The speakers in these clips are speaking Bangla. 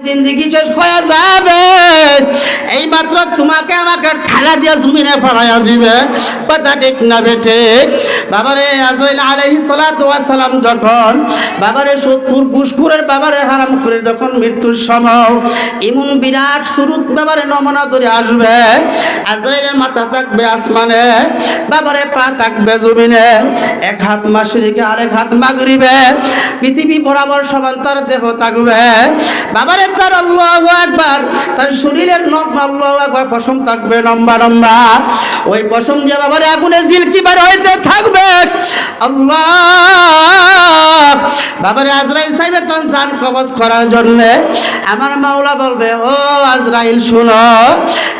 জিন্দেগি শেষ হয়ে যাবে, এই মাত্র তোমাকে আমাকে ঠালা দিয়ে জমিনে ফেলাইয়া দিবে। কথা ঠিক না বেঠে? বাবারে আজরাইল আলাইহিস সালাতু ওয়াস সালাম যখন বাবারে সুদখোর ঘুষখোরের বাবারে হারামখোরের যখন মৃত্যুর সময় এমন বিরাট সুরুত বাবারে নমুনা ধরে আসবে, আজরাইলের মাথা থাকবে আসমানে, বাবারে পা থাকবে জমিনে, এক হাত মাশরিকে আরেক হাত মাগরিবে, পৃথিবী বরাবর সমান তার দেহ থাকবে। বাবারে তার আল্লাহু আকবার, তার শরীরের আল্লাহু আকবার পশম থাকবে লম্বা লম্বা, ওই পশম দিয়ে বাবারে আগুনে জিলকি বার হইতে থাকবে। আল্লাহ বাবারে আজরাইল সাহেবের তখন জান কবজ করার জন্য আমার মাওলা বলবে, ও আজরাইল শোনো,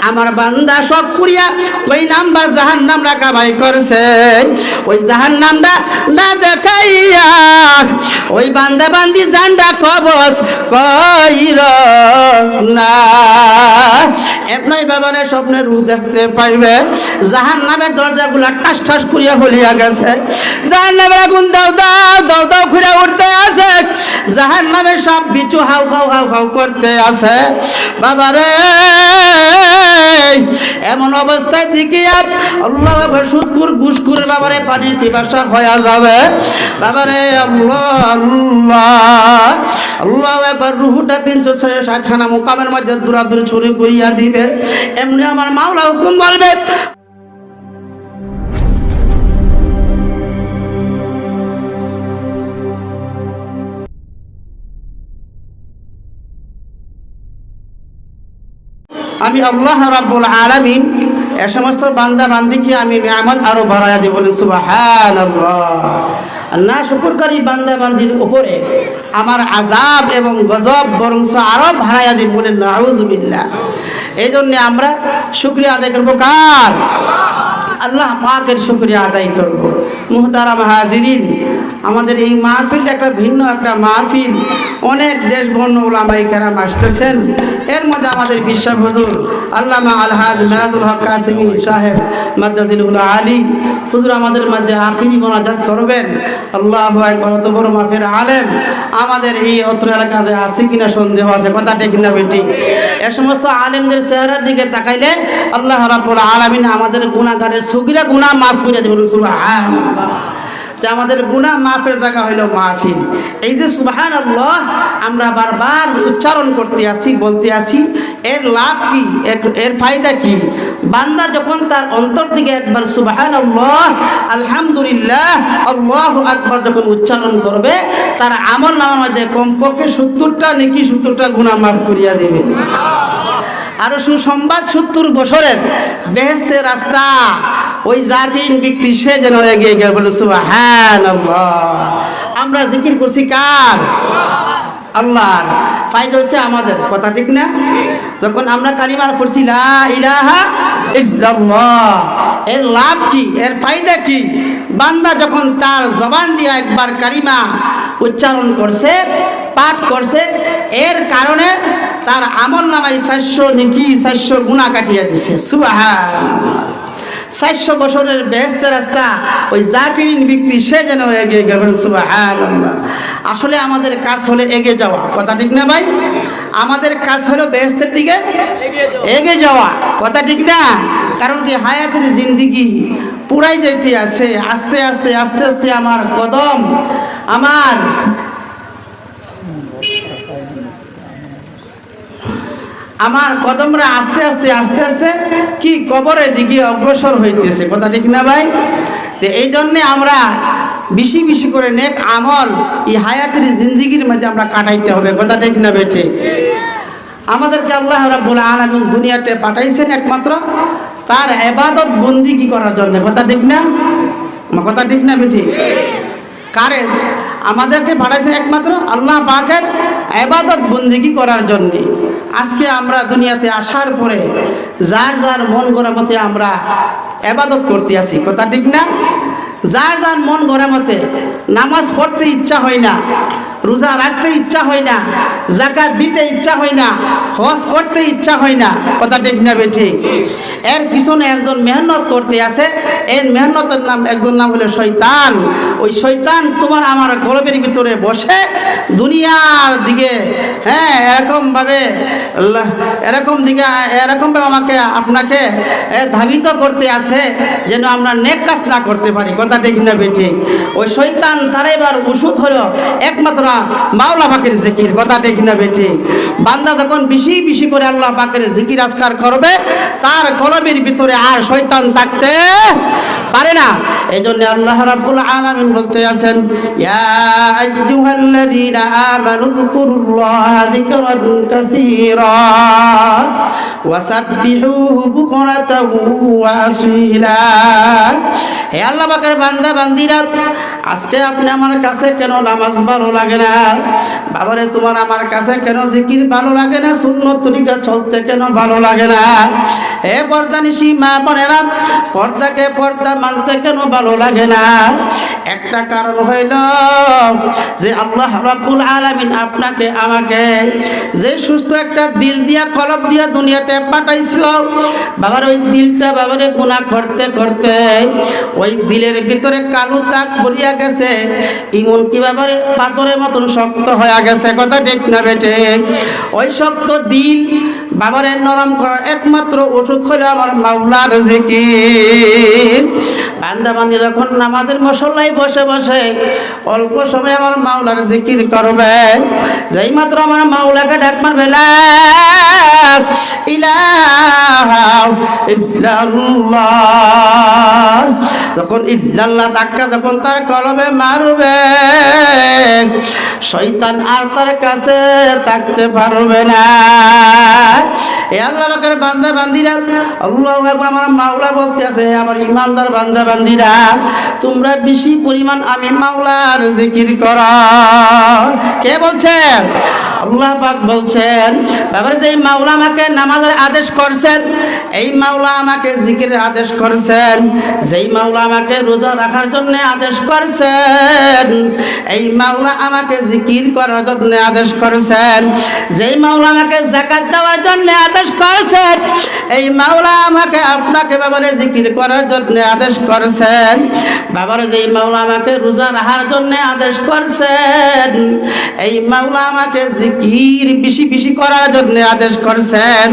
আমার বান্দা সব করিয়া ওই নাম্বার জাহান্নামরা কামাই করছে, ওই জাহান্নামটা না দেখাইয়া ওই বান্দা বান্দি জানটা কবজ কইর না। এমনি বাবারে স্বপ্নের রূপ দেখতে পাইবে, জাহান্নামের দরজাগুলা টাস টাস করিয়া হলিয়া গেছে, জাহান্নামের আগুন দাও দাও দাও দাও ঘুরে উঠতে আছে, জাহান্নামের সব বিচু হাউ হাউ হাউ হাউ করতে আছে। বাবারে এমন অবস্থায় দিকে আল্লাহ সুদখোর ঘুষখোর বাবারে পানির পিপাসা হয়ে যাবে। বাবারে আল্লাহ আল্লাহ আল্লাহ একবার রুহুটা 360 খানা মোকামের মধ্যে দূরাদূর ছড়ি করিয়া দিবে। এমনি আমার মাওলা হুকুম বলবে, আমি আল্লাহ রাব্বুল আলামিন এ সমস্ত বান্দা বান্দিকে আমি নিয়ামত আরো বাড়াইয়া দিব। বলেন সুবহানাল্লাহ। না শুকরকারী বান্দা বান্দির উপরে আমার আযাব এবং গজব বরং আরো বাড়াইয়া দিব। বলেন নাউযুবিল্লাহ। এই জন্য আমরা শুকরিয়া আদায় করবো কার? আল্লাহ পাকের শুকরিয়া আদায় করব। মুহতারাম হাজিরিন, আমাদের এই মাহফিলটা একটা ভিন্ন একটা মাহফিল, অনেক দেশ বর্ণ ওলামায়ে কেরাম আসতেছেন। এর মধ্যে আমাদের পীর সাহেব হুজুর আল্লামা আলহাজ মেরাজুল হক কাসেমী সাহেব মাদ্দাজিলুল আলী হুজুর আমাদের মধ্যে আখিরি মোনাজাত করবেন। আল্লাহু আকবার। অত বড় মাহফিল আলেম আমাদের এই অত্র এলাকাতে আছে কিনা সন্দেহ আছে, কথা ঠিক না বেটি? এ সমস্ত আলেমদের চেহারার দিকে তাকাইলে আল্লাহ রাব্বুল আলামিন আমাদের গুনাহগারের সগীরা গুনাহ মাফ করে দেবেন। সুবহানাল্লাহ। যে আমাদের গুনাহ মাফের জায়গা হইল মাহফিল। এই যে সুবহানাল্লাহ আমরা বারবার উচ্চারণ করতে আসি, বলতে আসি, এর লাভ কি, এর ফায়দা কি? বান্দা যখন তার অন্তর থেকে একবার সুবহানাল্লাহ আলহামদুলিল্লাহ আল্লাহু আকবার যখন উচ্চারণ করবে, তার আমল নামার মধ্যে কমপক্ষে 70টা নেকি 70টা গুনাহ মাফ করিয়া দেবে। আরো সুসংবাদ, 70 বছরের বেহেশতের রাস্তা ওই জাকিরিন ব্যক্তি সে যেন এগিয়ে গিয়ে বলে সুবহানাল্লাহ। আমরা জিকির করছি কার? আল্লাহর। ফায়দা হচ্ছে আমাদের, কথা ঠিক না? যখন আমরা কালিমা পড়ছি লা ইলাহা ইল্লাল্লাহ, এর লাভ কি, এর ফায়দা কি? বান্দা যখন তার জবান দিয়ে একবার কালিমা উচ্চারণ করছে, পাঠ করছে, এর কারণে তার আমল নামায় 400 নেকি 400 গুনাহ কাটিয়ে দিছে। সুবহানাল্লাহ। 400 বছরের বেহেশতের রাস্তা ওই জাকিরিন ব্যক্তি সে যেন এগিয়ে গেলেন। সুবহানাল্লাহ। আসলে আমাদের কাজ হলো এগিয়ে যাওয়া, কথা ঠিক না ভাই? আমাদের কাজ হলো বেহেশতের দিকে এগিয়ে যাওয়া, কথা ঠিক না? কারণ কি হায়াতের জিন্দেগি পুরাই যাইতে আছে, আস্তে আস্তে আস্তে আস্তে আমার কদম আমার কদমরা আস্তে আস্তে আস্তে আস্তে কি কবরের দিকে অগ্রসর হইতেছে, কথা ঠিক না ভাই? তো এই জন্যে আমরা বেশি বেশি করে নেক আমল এই হায়াতের জিন্দেগির মধ্যে আমরা কাটাইতে হবে, কথা ঠিক না বেঠে? আমাদেরকে আল্লাহ রাব্বুল আলামিন দুনিয়াতে পাঠাইছেন একমাত্র তার ইবাদত বন্দেগী করার জন্য, কথা ঠিক না? কথা ঠিক না বেঠে? কারে আমাদেরকে পাঠাইছেন? একমাত্র আল্লাহ পাকের ইবাদত বন্দেগী করার জন্য। আজকে আমরা দুনিয়াতে আসার পরে যার যার মন গড়া মতে আমরা ইবাদত করতে আসি, কথা ঠিক না? যার যার মন গড়া মতে নামাজ পড়তে ইচ্ছা হয় না, রোজা রাখতে ইচ্ছা হয় না, যাকাত দিতে ইচ্ছা হয় না, হজ করতে ইচ্ছা হয় না, কথা ঠিক না বেঠে? এর পিছনে একজন মেহনত করতে আছে, এর মেহনতের নাম একজন নাম হলো শয়তান। ওই শয়তান তোমার আমার কলবের ভিতরে বসে দুনিয়ার দিকে এরকমভাবে আমাকে আপনাকে ধাবিত করতে আছে যেন আমরা নেক কাজ না করতে পারি। কথা ঠিক না বেঠিক? ওই শয়তান তার এবার ওষুধ হলো একমাত্র মাওলা পাকের জিকির। কথা ঠিক না বেঠিক? বান্দা যখন বেশি বেশি করে আল্লাহ পাকের জিকির আজকার করবে তার কলবের ভিতরে আর শয়তান থাকতে পারে না। এই জন্য আল্লাহ রাব্বুল আলামিন বলতে আছেন, ইয়া আইয়ুহাল্লাযীনা আমানু যকুরুল্লাহা যিকরান কাসীরা ওয়াসাব্বিহুহু বুকরাতাও ওয়া আসীলা। হে আল্লাহ পাকের বান্দা বান্দিরা, আজকে আপনি আমার কাছে কেন নামাজ ভালো লাগে না? বাবারে তোমার আমার কাছে কেন জিকির ভালো লাগে না? সুন্নত তরিকা চলতে কেন ভালো লাগে না? হে পর্দানিশী মা বোনেরা, পর্দাকে পর্দা মানতে কেন ভালো লাগে না? একটা কারণ হইল যে আল্লাহ রাব্বুল আলামিন আপনাকে আমাকে যে সুস্থ একটা দিল দিয়া কলব দিয়া দুনিয়াতে পাঠাইছিল, বাবার ওই দিলটা বাবারে গুনাহ করতে করতে ওই দিলের ভিতরে কালো দাগ পড়িয়া গেছে, ইমন কি বাবারে পাথরের মতন শক্ত হয়ে গেছে। কথা ঠিক না বেটে? ওই শক্ত দিল বাবারে নরম করার একমাত্র ওষুধ হলো আমার মাওলার জিকির। বান্দা বান্দি যখন নামাজের মশল্লায় বসে বসে অল্প সময় আমার মাওলার জিকির করবে, যেই মাত্র আমার মাওলাকে ডাক মারবে লা ইলাহা ইল্লাল্লাহ, যখন ইল্লাল্লাহ ধাক্কা যখন তার কলবে মারবে, শয়তান আর তার কাছে থাকতে পারবে না। এ আল্লাহ পাকের বান্দা বান্দিরা, আল্লাহু আকবার, আমার মাওলা বলতে আছে, আমার ইমানদার বান্দা বান্দিরা, তোমরা বেশি পরিমাণ আমি মাওলার জিকির করো। কে বলছেন? আল্লাহ পাক বলছেন। বাবার যে মাওলা আমাকে নামাজের আদেশ করছেন, এই মাওলা আমাকে জিকিরের আদেশ করছেন, যেই মাওলা আমাকে রোজা রাখার জন্য আদেশ করছেন, এই মাওলা আমাকে জিকির করার জন্য আদেশ করছেন, যেই মাওলা আমাকে যাকাত দেওয়ার জন্য আদেশ করছেন, এই মাওলা আমাকে আপনাকে বাবারে জিকির করার জন্য আদেশ করছেন, বাবার যেই মাওলা আমাকে রোজা রাখার জন্য আদেশ করছেন, এই মাওলা আমাকে জিকির বেশি বেশি করার জন্য আদেশ করছেন।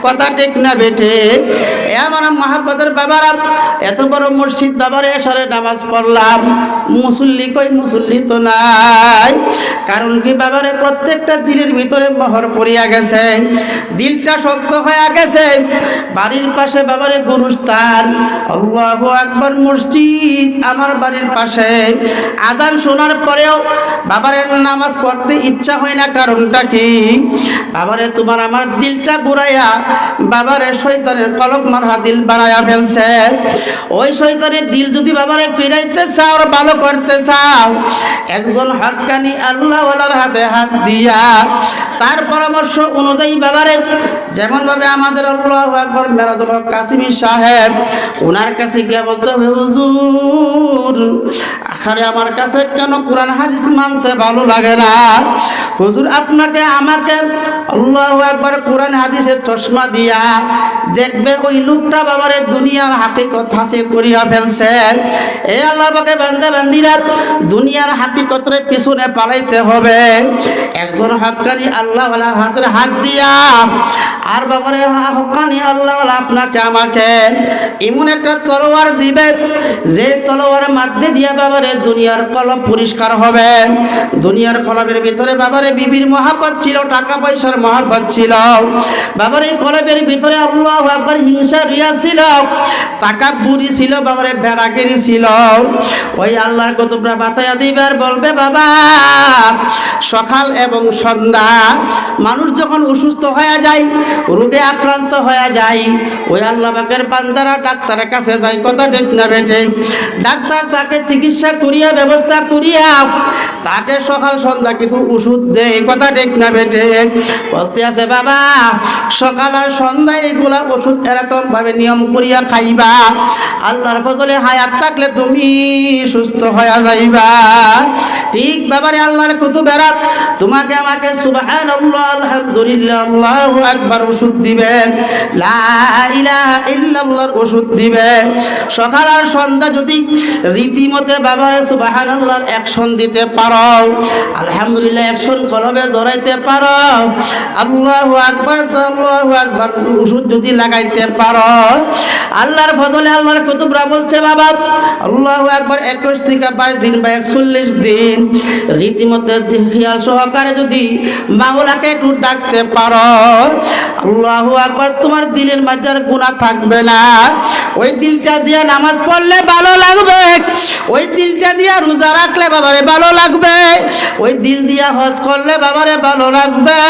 কথা ঠিক না বেটে? এ আমার মহাব্বতের বাবারা, এত বড় মসজিদ বাবারে এসারে নামাজ পড়লাম, মুসল্লি কই? মুসল্লি তো নাই। কারণ কি বাবারে প্রত্যেকটা দিলের ভিতরে মোহর পড়িয়া গেছে, দিলটা শক্ত হয়ে গেছে। বাড়ির পাশে বাবারে গুরুস্থান, আল্লাহু আকবার মসজিদ আমার বাড়ির পাশে, আযান শোনার পরেও বাবারে নামাজ পড়তে ইচ্ছা হয় না। কারণটা কি? বাবারে তোমার আমার দিলটা ঘুরাইয়া বাবারে শয়তানের কলব মারা দিল বানায়া ফেলছে। ওই শয়তানের দিল যদি বাবারে ফিরাইতে চাও আর ভালো করতে চাও, একজন হক্কানি আল্লাহওয়ালার হাতে হাত দিয়া তার পরামর্শ অনুযায়ী বাবারে, যেমন ভাবে আমাদের আল্লাহু আকবার মেরাজুল হক কাসিমি সাহেব, ওনার কাছে গিয়া বলতে হবে, হুজুর আখারে আমার কাছে কেন কোরআন হাদিস মানতে ভালো লাগে না? হুজুর আপনাকে আমাকে আল্লাহু আকবার কোরআন হাদিসের চশমা দিয়া দেখবে ওই লোকটা বাবারে দুনিয়ার হাকিকত হাসিল করিয়া ফেলছে। এ আল্লাহ পাকে বান্দা বান্দিরা, দুনিয়ার হাকিকতের পিছনে পালাইতে হবে। একজন হক্কানি আল্লাহওয়ালা হাতের হাত দিয়া আর বাবারে হক্কানি আল্লাহওয়ালা আপনাকে আমাকে এমন একটা তলোয়ার দিবে, যে তলোয়ার মাধ্যমে দিয়া বাবারে দুনিয়ার কলব পরিষ্কার হবে। দুনিয়ার কলবের ভিতরে বাবারে বিবির মহাব্বত ছিল, টাকা পয়সার মহাব্বত ছিল, বাবার এই কলবের ভিতরে আল্লাহু আকবার হিংসা রিয়া ছিল, তাকাব্বুরি ছিল, বাবারে বেড়াগিরি ছিল। ওই আল্লাহর কুতুবরা বাতায়া দিবে আর বলবে, বাবা সকাল এবং সন্ধ্যা মানুষ যখন অসুস্থ হয়ে যায়, রোগে আক্রান্ত হয়ে যায়, ওই আল্লাহ পাকের বান্দারা ডাক্তারের কাছে যায়। কথা ঠিক না বেটে? ডাক্তার তাকে চিকিৎসা করিয়া ব্যবস্থা করিয়া তাকে সকাল সন্ধ্যা কিছু ওষুধ দেয়। কথা ঠিক না বেটে? বলতে আছে, বাবা সকাল আর সন্ধ্যায় এগুলা ওষুধ এরকম ভাবে নিয়ম করিয়া খাইবা, আল্লাহর ফজলে হায়াত থাকলে তুমি সুস্থ হয়ে যাইবা। ঠিক বাবারে আল্লাহর কুতুবেরা তোমাকে আমাকে সুবহানাল্লাহ, আলহামদুলিল্লাহ, আল্লাহু আকবার ওষুধ দিবে, লা ইলাহা ইল্লাল্লাহর ওষুধ দিবে। সকাল আর সন্ধ্যা যদি রীতিমতে বাবারে সুবহানাল্লাহর অ্যাকশন দিতে পারো, আলহামদুলিল্লাহ অ্যাকশন কলবে জড়াইতে পারো, আল্লাহু আকবার আল্লাহু আকবার ওষুধ যদি লাগাইতে পারো, আল্লাহর ফজলে আল্লাহর কুতুবরা বলছে বাবা আল্লাহু আকবার 21 থেকে 22 দিন বা 41 দিন রীতিমতে খেয়াল সহকারে যদি মাওলাকে একটু ডাকতে পারো, আল্লাহু আকবার, তোমার দিলের মধ্যে আর গুনাহ থাকবে না। ওই দিলটা দিয়ে নামাজ পড়লে ভালো লাগবে, ওই দিলটা দিয়ে রোজা রাখলে বাবারে ভালো লাগবে, ওই দিল দিয়া হজ করলে বাবারে ভালো লাগবে,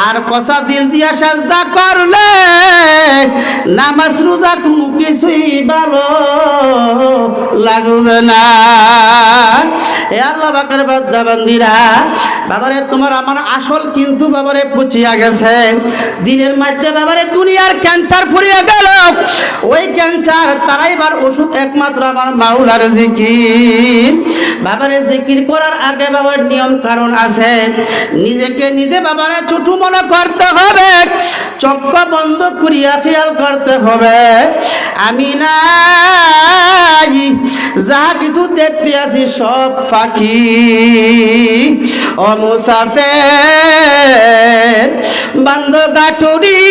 আর পচা দিল দিয়া সাজদা করলে নামাজ রোজা কোনো কিছুই ভালো লাগবে না। এ আল্লাহ পাকের বান্দা বান্দিরা, বাবারে তোমার আমার আসল কিন্তু বাবারে পুচিয়া গেছে দিলের মধ্যে, বাবারে দুনিয়ার ক্যান্সার ফুরিয়ে গেল, ওই ক্যান্সার তারাইবার ওষুধ একমাত্র আমার মাওলার জিকির। বাবারে জিকির করার আগে বাবার নিয়ম কারণ আছে, নিজেকে নিজে বাবারে ছোট মনে করতে হবে, চোখ বন্ধ করিয়া খেয়াল করতে হবে আমি নাই, যা কিছু দেখতে আছি সব ফাঁকি। ও মুসাফির বান্দ গাঠুরি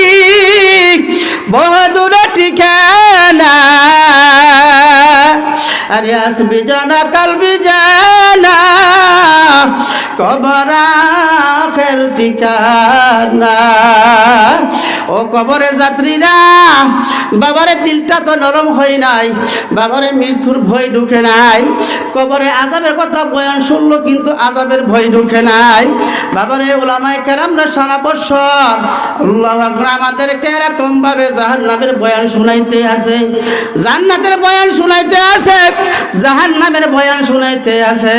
বহুদূরে ঠিকানা, আরে আসবি জানা কালবি জানা কবর আখের ঠিকানা। ও কবরে যাত্রীরা, বাবারে দিলটা তো নরম হয় নাই, বাবারে মৃত্যুর ভয় ঢুকে নাই, কবরে আযাবের কথা বয়ান শুনলো কিন্তু আযাবের ভয় ঢুকে নাই। বাবারে উলামায়ে কেরামরা সারা বছর আল্লাহু আকবার আমাদেরকে এরকম ভাবে জাহান্নামের বয়ান শুনাইতে আছে, জান্নাতের বয়ান শুনাইতে আছে, জাহান্নামের বয়ান শুনাইতে আছে,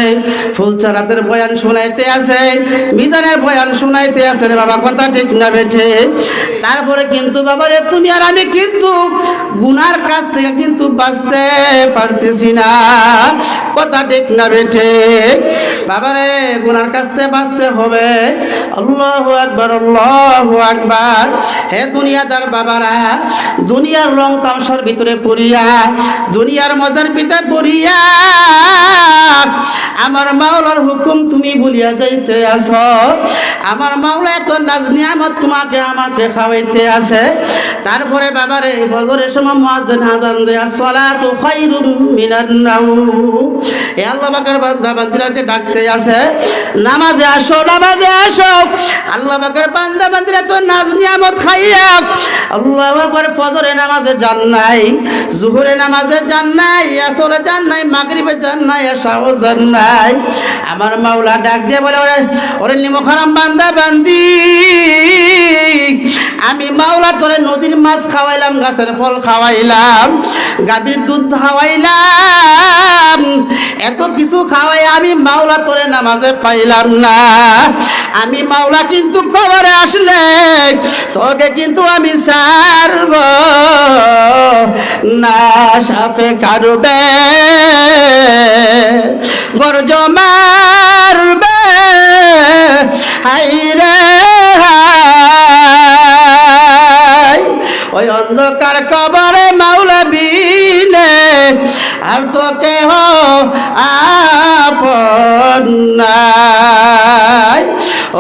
ফুলচারাতের বয়ান শুনাইতে আছে, মিজানের বয়ান শুনাইতে আছে রে বাবা, কথা ঠিক না বেঠে? তারপরে কিন্তু বাবারে তুমি আর আমি কিন্তু গুনার কাছ থেকে কিন্তু বাঁচতে পারতেছি না, কথা ঠিক না বেঠে? বাবারে গুনার কাছ থেকে বাঁচতে হবে। আল্লাহু আকবার আল্লাহু আকবার। হে দুনিয়াদার বাবারা, দুনিয়ার রং তামসার ভিতরে পড়িয়া, দুনিয়ার মজার ভিতরে পড়িয়া আমার মাওলার হুকুম তুমি ভুলিয়া যাইতে আছো। আমার মাওলা এত নাজ নিয়ামত তোমাকে আমাকে খাওয়াইতে আছে। তারপরে বাবারে ফজরের সময় মুয়াজ্জিন আযান দেয়, আসসালাতু খায়রুম মিনান নাওম। এ আল্লাহ পাকের বান্দা বান্দিরাকে ডাকতে আছে, নামাজে আসো, নামাজে আসো। আল্লাহ পাকের বান্দা বান্দিরা তো নাজ নিয়ামত খাইয়া আল্লাহু আকবার ফজরে নামাজে যান নাই, জোহরে নামাজে যান নাই, আসরে যান নাই, মাগরিবে যান নাই, এশাও যান নাই। আমার মাওলা ডাক দিয়ে বলে, ওরে ওরে নিমখারাম বান্দা বান্দি, আমি মাওলা তোরে নদীর মাছ খাওয়াইলাম, গাছের ফল খাওয়াইলাম, গাভীর দুধ খাওয়াইলাম, এত কিছু খাওয়াই আমি মাওলা তোরে নামাজে পাইলাম না। আমি মাওলা কিন্তু কবরে আসলে তোকে কিন্তু আমি ছাড়ব না, সাপে কাটবে গর্জ মারবে, হাইরে হাই ওই অন্ধকার কবরে মাওলা বিনে আর তো কেহ আপন নাই।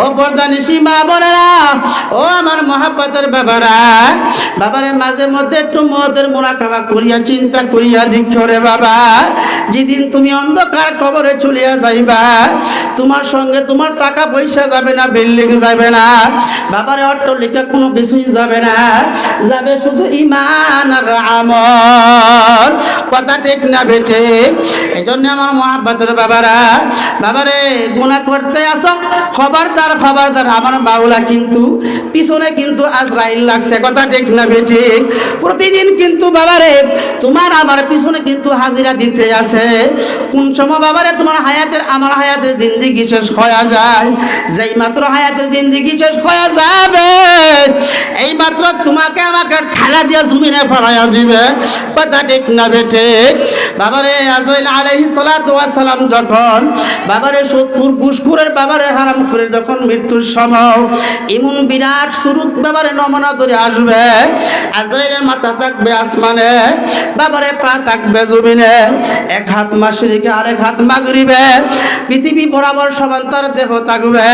ও পর্দানি সীমা বোনেরা, ও আমার মহাব্বতের বাবারা, বাবারে মাঝে মধ্যে একটু মতের মুনাকাবা করিয়া চিন্তা করিয়া দিক্ষরে বাবা, যেদিন তুমি অন্ধকার কবরে চলিয়া যাইবা, তোমার সঙ্গে তোমার টাকা পয়সা যাবে না, বিল্ডিং যাবে না, বাবারে অট্টালিকা কোনো কিছুই যাবে না, যাবে শুধু ঈমান আর আমল, কথা ঠিক না বেটে? এই জন্য আমার মহাব্বতের বাবারা, বাবারে গুনাহ করতে আসো, খবরদার খবরদার, আমার বাউলা কিন্তু পিছনে কিন্তু আজরাইল লাগছে, কথা ঠিক না বেঠিক? প্রতিদিন কিন্তু বাবারে তোমার আমার পিছনে কিন্তু হাজিরা দিতে আছে। কোন সময় বাবারে তোমার হায়াতের আমার হায়াতের জিন্দেগি শেষ হয়ে যায়, যেই মাত্র হায়াতের জিন্দেগি শেষ হয়ে যাবে এই মাত্র তোমাকে আমাকে ঠালা দিয়ে জমিনে ফেলাইয়া দিবে। কথা ঠিক না বেঠিক? বাবারে আজরাইল আলাইহিস সালাতু ওয়াস সালাম যখন বাবারে সুদখোর ঘুষখোরের বাবারে হারামখোরের যখন মৃত্যুর সময় এমন বিরাট সুরুত বাবারে নমুনা ধরে আসবে, আজরাইলের মাথা থাকবে আসমানে, বাবারে পা থাকবে জমিনে, এক হাত মাশরিকে আরেক হাত মাগরিবে, পৃথিবী বরাবর সমান তার দেহ থাকবে।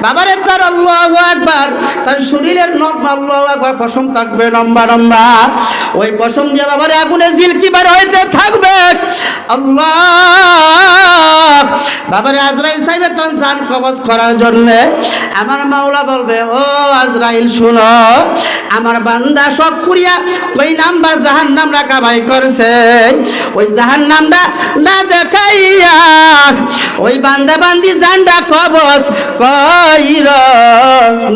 বাবারে তার আল্লাহু আকবার, তার শরীরের আল্লাহু আকবার পশম থাকবে লম্বা লম্বা, ওই পশম দিয়ে বাবারে আগুনে জিলকি বার হইতে থাকবে। আল্লাহ বাবারে আজরাইল সাহেবের তখন জান কবজ করার জন্য আমার মাওলা বলবে, ও আজরাইল শুনো, আমার বান্দা সব করিয়া ওই নাম্বার জাহান্নামরা কামাই করছে, ওই জাহান্নামটা না দেখাইয়া ওই বান্দা বান্দি জানটা কবজ কইর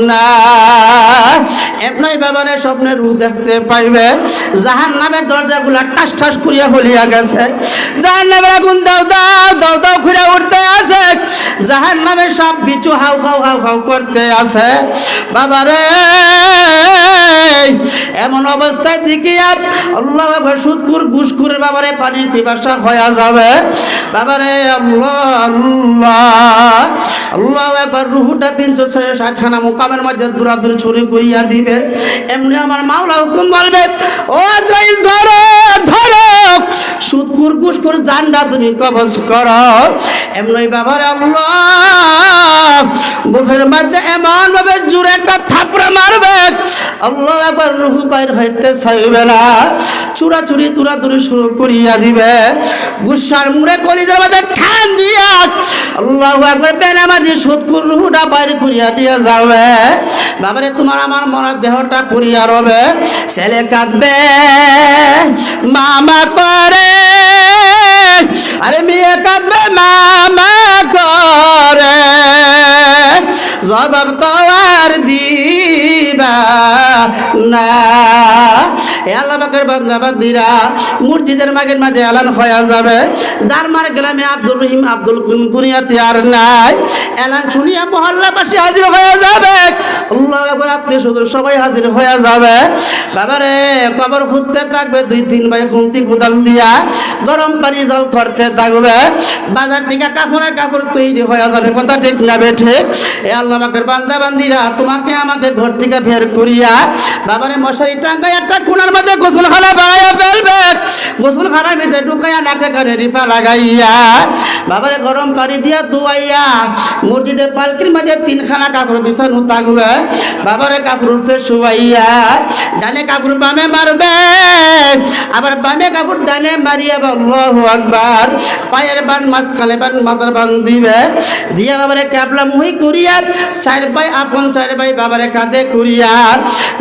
না। এমনি বাবারে স্বপ্নের রূপ দেখতে পাইবে, জাহান্নামের দরজাগুলা ঠাস ঠাস করিয়া হলিয়া গেছে, জাহান্নামের আগুন দাও দাও দাও দাও ঘুরে উঠতে আছে, জাহান্নামের সব বিচু হাউ হাউ হাউ হাউ করতে আছে। বাবারে এমন অবস্থায় দিকে আল্লাহ সুদখোর ঘুষখোর বাবারে পানির পিপাসা হয়ে যাবে। বাবারে আল্লাহ আল্লাহ আল্লাহ একবার রুহুটা 360 মোকামের মধ্যে দূরাদূরি ছড়ি করিয়া দিবে। এমনি আমার মাওলা হুকুম বলবে, ও আজরাইল ধরো ধরো সুদখোর ঘুষখোর জানটা তুমি কবজ করো। এমনি বাবারে আল্লাহ বুকের মধ্যে এমন ভাবে জোরে একটা থাপড়া মারবে, আল্লাহ একবার রুহু বাইর হইতে চাইবে না, চুরাচুরি দূরাদূরি শুরু করিয়া দিবে, গুসার মুড়ে কলিজার মধ্যে ঠান দিয়া আল্লাহ একবার বেনামাজি সুদখোর রুহুটা বাইর করিয়া দিয়া যাবে। বাবারে তোমার আমার মরার দেহটা করিয়া রবে, ছেলে কাঁদবে মামা করে, আরে মেয়ে কাঁদবে মামা করে, জবাব তো আর দিবা না। আল্লাহ পাকের বান্দা বান্দিরা মসজিদের মাগের মাঝে এলান হয়ে যাবে, দারমার গ্রামে আব্দুর রহিম আব্দুল দুনিয়াতে আর নাই, এলান শুনিয়া মহল্লাবাসী হাজির হয়ে যাবে, আল্লাহ একবার আত্মীয় স্বজন সবাই হাজির হয়ে যাবে। বাবারে কবর খুঁজতে থাকবে, 2-3 ভাই খুঁতি কোদাল দিয়া গরম পানি জল করতে থাকবে, বাজার থেকে কাপড়ের কাপড় তৈরি হয়ে যাবে। কথা ঠিক না বেঠিক? এ আল্লাহ পাকের বান্দা বান্দিরা তোমাকে আমাকে ঘর থেকে বের করিয়া বাবারে মশারি টাঙ্গায় একটা কোণার মধ্যে গোসলখানা বানাইয়া ফেলবে, গোসলখানার ভিতরে ঢুকাইয়া নাকে কানে রিফা লাগাইয়া বাবারে গরম পানি দিয়া ধুয়াইয়া মসজিদের পালকির মাঝে 3খানা কাপড় বিছানো থাকবে, বাবারে কাপড় উঠে শুয়াইয়া ডানে কাপড় বামে মারবে, আবার বামে কাপড় ডানে মারিয়া আল্লাহু আকবার পায়ের বান মাঝখানে বান মাথার বান দিবে, দিয়া বাবারে ক্যাবলা মুহি করিয়া 4 ভাই আপন 4 ভাই বাবারে কাঁধে করিয়া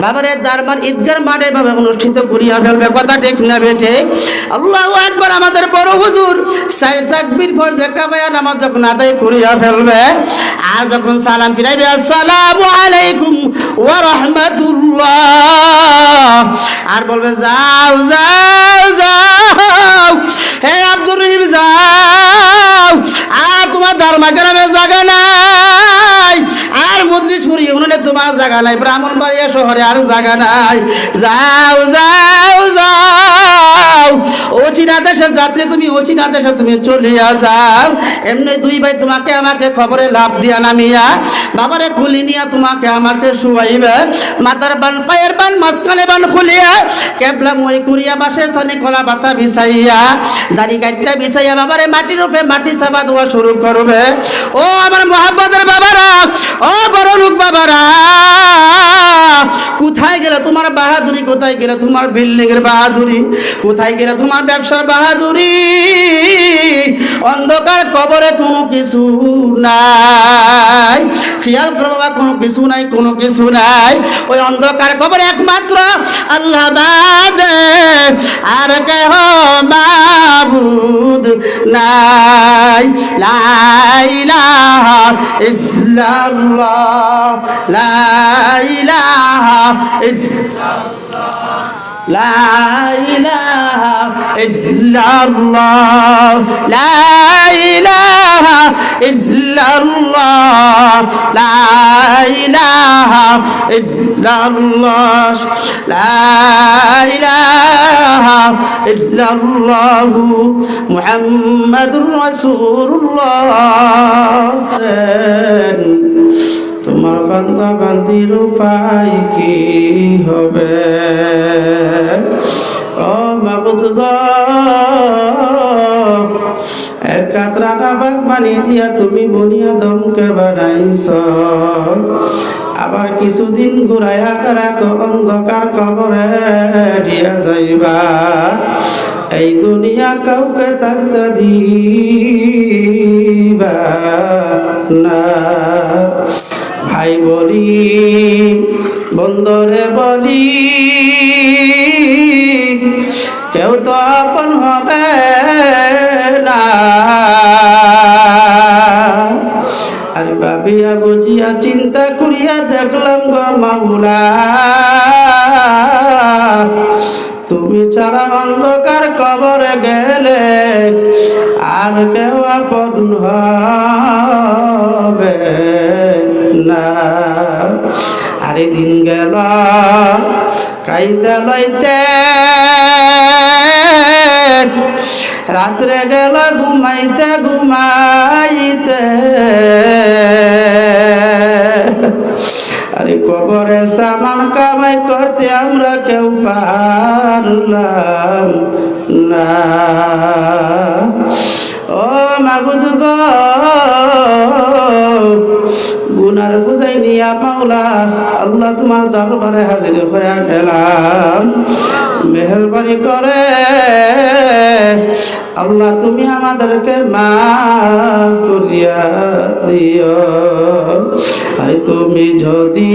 বাবারে দারবার ঈদগার মাঠে ভাবে অনুষ্ঠিত করিয়া ফেলবে। কথা ঠিক না বেঠিক? আল্লাহু আকবার আমাদের বড় হুজুর 4 তাকবীর ফরজে কাবায়া নামাজ যখন আদায় করিয়া ফেলবে, আর যখন সালাম ফিরাইবে আসসালামু আলাইকুম ওয়া রাহমাতুল্লাহ, আর বলবে যাও যাও যাও হে আব্দুর রহিম যাও, আর তোমার ধর্মা গ্রামে জায়গা নাই, আর মজলিশপুর ইউনিয়নে তোমার জায়গা নাই, ব্রাহ্মণবাড়িয়া শহরে আর জায়গা নাই, যাও যাও যাও, অচিনা দেশের যাত্রী তুমি, অচিনা দেশে তুমি চলিয়া যাও। এমনি 2 ভাই তোমাকে আমাকে খবরে লাভ দিয়া নামিয়া বাবারে খুলি নিয়া তোমাকে আমাকে শুয়াইবে, মাথার বান পায়ের বান মাঝখানে বান খুলিয়া কেবলা মই করিয়া বাঁশের ছানি কলা পাতা বিছাইয়া দাড়ি কাটতে বিছাইয়া বাবারে মাটির উপরে মাটি চাপা দেওয়া শুরু করবে। ও আমার মহাব্বতের বাবারা, ও বড় লোক বাবারা, কোথায় গেল তোমার বাহাদুরি, কোথায় গেল তোমার বিল্ডিং এর বাহাদুরি, কোথায় গেল তোমার ব্যবসার বাহাদুরি? অন্ধকার কবরে কোনো কিছু নাই, খেয়াল করো বাবা, কোনো কিছু নাই, কোনো কিছু নাই। ওই অন্ধকার কবরে একমাত্র আল্লাহ বাদে আর কেহ মাবুদ নাই, লা ইলাহা ইল্লাল্লাহ। ইল্লাল্লাহ লা ইলাহা ইল্লাল্লাহ লা ইলাহা ইল্লাল্লাহ লা ইলাহা ইল্লাল্লাহ লা ইলাহা ইল্লাল্লাহ লা ইলাহা ইল্লাল্লাহ মুহাম্মাদুর রাসূলুল্লাহ। তোমার বান্দা বান্দির উপায় কি হবে? ও মাবুদ গো, এক কাতরাটা বাগ বানিয়ে দিয়া তুমি বনিয়া দমকে বানাইছ, আবার কিছুদিন ঘুরাইয়া করা তো অন্ধকার কবরে দিয়া যাইবা। এই দুনিয়া কাউকে থাকতে দিবা না। ভাই বলি, বন্ধরে বলি, কেউ তো আপন হবে না। আর ভাবিয়া বুঝিয়া চিন্তা করিয়া দেখলাম গো মাওলা, তুমি ছাড়া অন্ধকার কবরে গেলে আর কেউ আপন হবে না। আরে দিন গেল কাইতে লইতে, রাত্রে গেল ঘুমাইতে ঘুমাইতে, আরে কবরে সামান কামাই করতে আমরা কেউ পারলাম না। ও মাবুদ গো, গুনার বুঝাই নিয়া মাওলা আল্লাহ তোমার দরবারে হাজির হয়ে গেলাম। মেহরবানি করে আল্লাহ তুমি আমাদেরকে মাফ করিয়া দিও। আরে তুমি যদি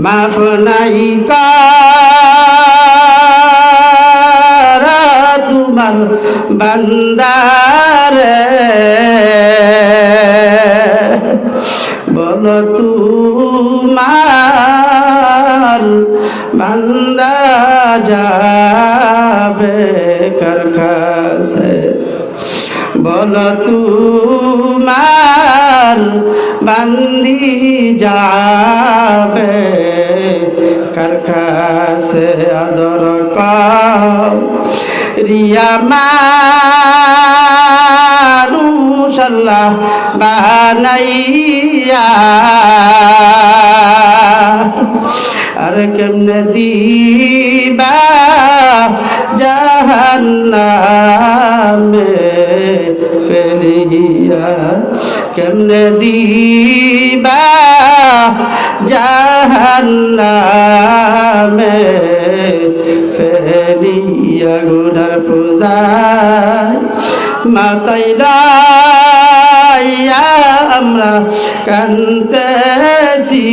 মাফ নাই করা তোমার বান্দারে, বলো তোমার বান্দা যাবে কার কাছে? বলো তোমার বান্দি যাবে কার কাছে? আদর করিয়া মানুষ আল্লাহ বানাইয়া, আর কেমনে দিবা জাহান্নামে ফেলিয়া? কেমনে দিবা জাহান্নামে ফেলিয়া? গুনার পূজায় মাতাইলা আমরা কান্তেছি,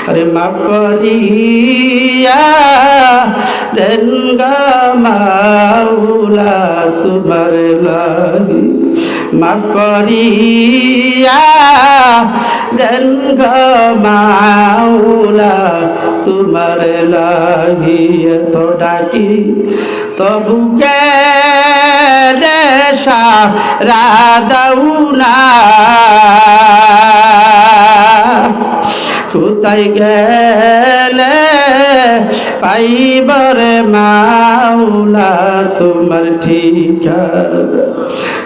আরে মাফ করিয়া দেন গো মাওলা তোমার লাগি, মাফ করিয়া দেন গো মাওলা তোমার লাগি। এত ডাকি তবু কে সারা দাও না, কোথায় গেলে পাইবরে মাওলা তোমার ঠিকানা?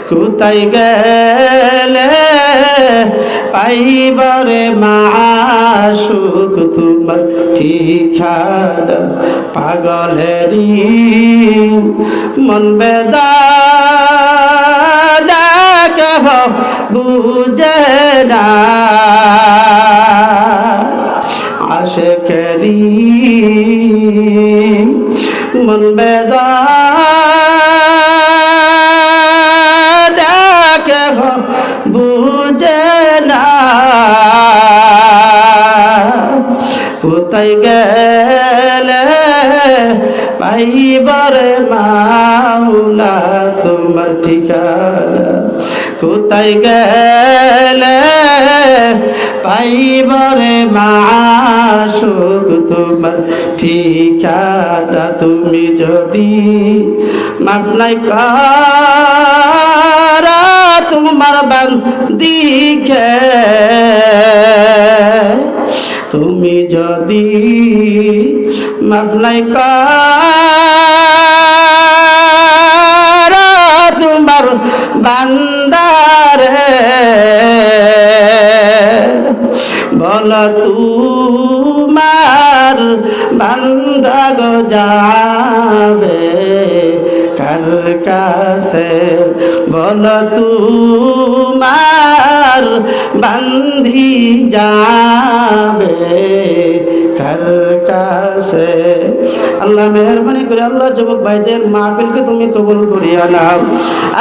কোথায় গেলে পাইবরে মাশুক তোমার ঠিকানা? পাগলেরই মন বেদনা কেহ বুঝে না, আশিকেরি মন বেদনা কেহ বুঝে না। কোথায় গেলে পাইবরে মাওলা তোমার ঠিকানা কোথায় গেলে পাইবরে মাসুক তোমার ঠিকানা তুমি যদি মাফ নাই করা তোমার বান্দিকে তুমি যদি মাফ নাই করা তোমার বান্দারে বল তোমার বান্দা গো যাবে কার কাছে বল তোমার বান্দি যাবে কার কাছে আল্লাহ মেহরবানি করে আল্লাহ যুবক ভাইদের মাহফিলকে তুমি কবুল করিয়া নাও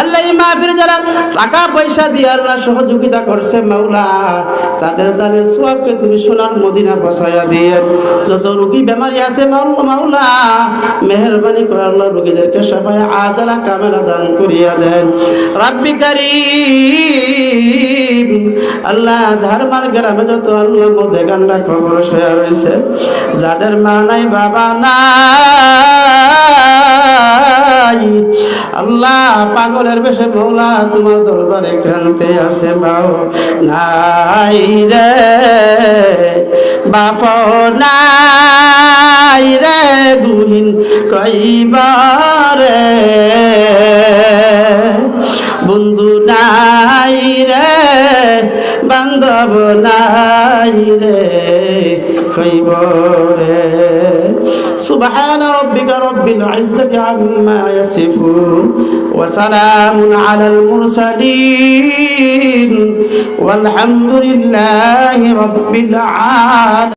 আল্লাহ এই মাহফিল যারা টাকা পয়সা দিয়ে আল্লাহ সহযোগিতা করছে মাওলা তাদের দানের সওয়াবকে তুমি সোনার মদিনা পৌঁছায়া দিয়ে যত রোগী বেমারি আছে মাওলা মেহরবানি করে আল্লাহ রোগীদেরকে শাফায়ে আজালা কামেলা দান করিয়া দেন রাব্বি কারীম আল্লাহ ধারমার গ্রামে যত আল্লাহ মধ্যে গান্ডা খবর শোয়া রয়েছে যাদের মা নাই বাবা নাই আল্লাহ পাগলের বেশে মৌলা তোমার দরবারে কান্তে আছে মাও নাই রে বাপ নাই রে দুহিন কইবারে বন্ধু নাই রে বান্ধব নাই রে খৈবরে سبحان ربك رب العزة عما يصفون وسلام على المرسلين والحمد لله رب العالمين